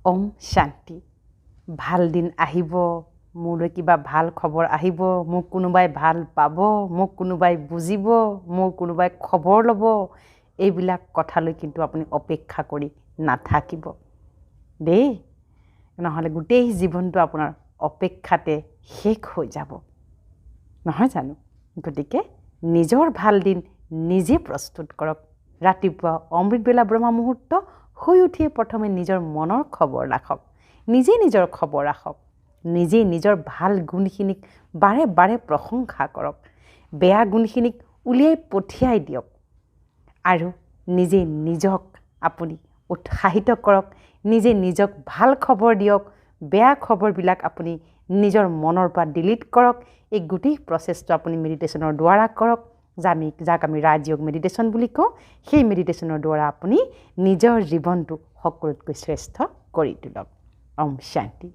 ওম শান্তি। ভাল দিন আহিব, মোলৈ কিবা ভাল খবৰ আহিব, মোক কোনোবাই ভাল পাব, মোক কোনোবাই বুজিব, মোৰ কোনোবাই খবৰ ল'ব, এইবিলাক কথালৈ কিন্তু আপুনি অপেক্ষা কৰি নাথাকিব দেই, নহ'লে গোটেই জীৱনটো আপোনাৰ অপেক্ষাতে শেষ হৈ যাব, নহয় জানো? গতিকে নিজৰ ভাল দিন নিজে প্ৰস্তুত কৰক। ৰাতিপুৱা অমৃতবেলা ব্ৰহ্ম মুহূৰ্ত শুই উঠিয়ে প্ৰথমে নিজৰ মনৰ খবৰ ৰাখক, নিজে নিজৰ খবৰ ৰাখক, নিজে নিজৰ ভাল গুণখিনিক বাৰে বাৰে প্ৰশংসা কৰক, বেয়া গুণখিনিক উলিয়াই পঠিয়াই দিয়ক আৰু নিজে নিজক আপুনি উৎসাহিত কৰক, নিজে নিজক ভাল খবৰ দিয়ক, বেয়া খবৰবিলাক আপুনি নিজৰ মনৰ পৰা ডিলিট কৰক। এই গোটেই প্ৰচেছটো আপুনি মেডিটেশ্যনৰ দ্বাৰা কৰক, যাক আমি ৰাজযোগ মেডিটেশ্যন বুলি কওঁ। সেই মেডিটেশ্যনৰ দ্বাৰা আপুনি নিজৰ জীৱনটো সকলোতকৈ শ্ৰেষ্ঠ কৰি তোলক। ওম শান্তি।